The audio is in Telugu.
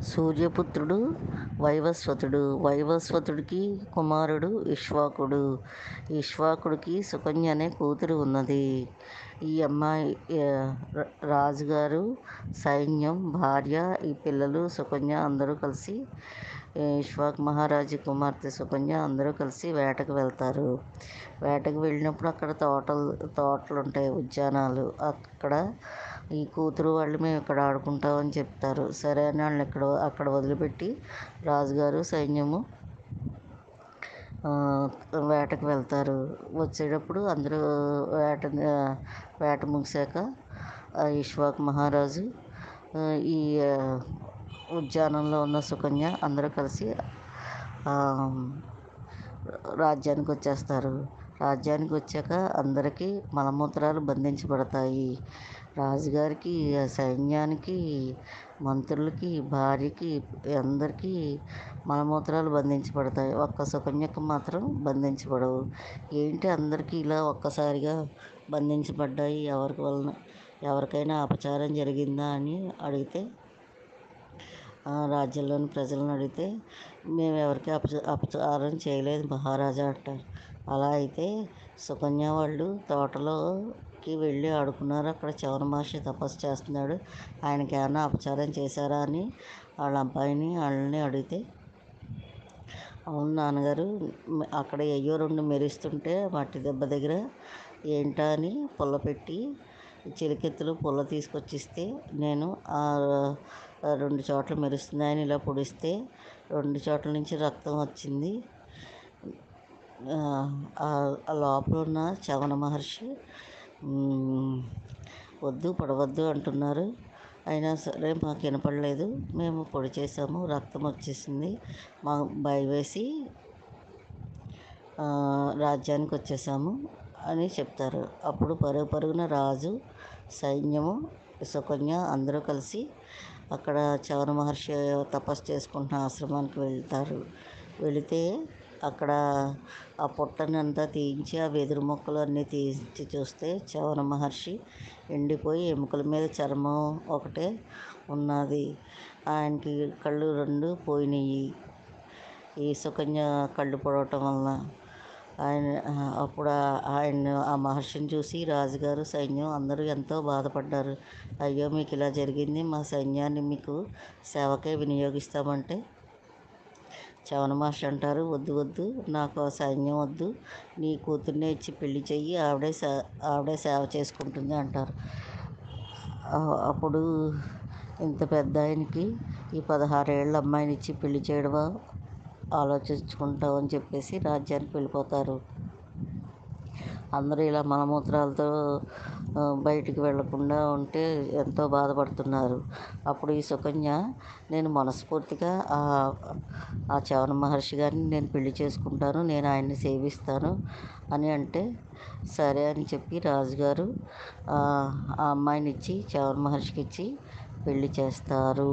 సూర్యపుత్రుడు వైవస్వతుడు. వైవస్వతుడికి కుమారుడు ఇక్ష్వాకుడు. ఇక్ష్వాకుడికి సుకన్య అనే కూతురు ఉన్నది. ఈ అమ్మాయి రాజుగారు, సైన్యం, భార్య, ఈ పిల్లలు పిల్లలు అందరూ కలిసి ఇక్ష్వాకు మహారాజు కుమార్తె సుకన్య అందరూ కలిసి వేటకు వెళ్తారు. వేటకు వెళ్ళినప్పుడు అక్కడ తోటలు ఉంటాయి, ఉద్యానాలు. అక్కడ ఈ కూతురు వాళ్ళు మేము ఇక్కడ ఆడుకుంటామని చెప్తారు. సరే అని వాళ్ళని అక్కడ వదిలిపెట్టి రాజుగారు, సైన్యము వేటకు వెళ్తారు. వచ్చేటప్పుడు అందరూ వేట ముగిశాక ఇక్ష్వాకు మహారాజు ఈ ఉద్యానంలో ఉన్న సుకన్య అందరూ కలిసి రాజ్యానికి వచ్చేస్తారు. రాజ్యానికి వచ్చాక అందరికీ మలమూత్రాలు బంధించబడతాయి. రాజుగారికి, సైన్యానికి, మంత్రులకి, భార్యకి అందరికీ మలమూత్రాలు బంధించబడతాయి. ఒక్క సుకన్యకు మాత్రం బంధించబడవు. ఏంటి అందరికీ ఇలా ఒక్కసారిగా బంధించబడ్డాయి, ఎవరికైనా అపచారం జరిగిందా అని అడిగితే, రాజ్యంలోని ప్రజలను అడిగితే, మేము ఎవరికి అపచారం చేయలేదు మహారాజా అంటారు. అలా అయితే సుకన్య వాళ్ళు తోటలోకి వెళ్ళి ఆడుకున్నారు. అక్కడ చవన మహర్షి తపస్సు చేస్తున్నాడు, ఆయనకి ఏమైనా అపచారం చేశారా అని వాళ్ళ అబ్బాయిని వాళ్ళని అడిగితే, అవును నాన్నగారు, అక్కడ అయ్యో 2 మెరుస్తుంటే మట్టి దెబ్బ దగ్గర ఏంటా అని పుల్ల పెట్టి చిలికెత్తులు పుల్ల తీసుకొచ్చిస్తే నేను 2 చోట్ల మెరుస్తున్నాయని ఇలా పొడిస్తే 2 చోట్ల నుంచి రక్తం వచ్చింది. ఆ లోపల ఉన్న చవన మహర్షి వద్దు పడవద్దు అంటున్నారు. అయినా సరే మాకు వినపడలేదు, మేము పొడి చేసాము, రక్తం వచ్చేసింది, మా భయవేసి రాజ్యానికి వచ్చేసాము అని చెప్తారు. అప్పుడు పరుగున రాజు, సైన్యము, సుకన్య అందరూ కలిసి అక్కడ చవన మహర్షి తపస్సు చేసుకుంటున్న ఆశ్రమానికి వెళ్తారు. వెళితే అక్కడ ఆ పొట్టని అంతా తీయించి ఆ వెదురు మొక్కలు అన్నీ తీయించి చూస్తే చవన మహర్షి ఎండిపోయి ఎముకల మీద చర్మం ఒకటే ఉన్నది. ఆయనకి కళ్ళు 2 పోయినాయి, ఈ సుకన్య కళ్ళు పొడవటం వలన. అప్పుడు ఆ మహర్షిని చూసి రాజుగారు, సైన్యం అందరూ ఎంతో బాధపడ్డారు. అయ్యో మీకు ఇలా జరిగింది, మా సైన్యాన్ని మీకు సేవకే వినియోగిస్తామంటే చవన మహర్షి అంటారు, వద్దు వద్దు, నాకు సైన్యం వద్దు, నీ కూతుర్నే ఇచ్చి పెళ్లి చెయ్యి, ఆవిడే సేవ చేసుకుంటుంది అంటారు. అప్పుడు ఇంత పెద్ద ఆయనకి ఈ 16 ఏళ్ళ అమ్మాయిని ఇచ్చి పెళ్లి చేయడమా, ఆలోచించుకుంటామని చెప్పేసి రాజ్యానికి వెళ్ళిపోతారు. అందరూ ఇలా మలమూత్రాలతో బయటికి వెళ్లకుండా ఉంటే ఎంతో బాధపడుతున్నారు. అప్పుడు ఈ సుకన్య, నేను మనస్ఫూర్తిగా ఆ చవన మహర్షి గారిని నేను పెళ్లి చేసుకుంటాను, నేను ఆయన్ని సేవిస్తాను అని అంటే, సరే అని చెప్పి రాజుగారు ఆ అమ్మాయిని ఇచ్చి చవన మహర్షికి ఇచ్చి పెళ్లి చేస్తారు.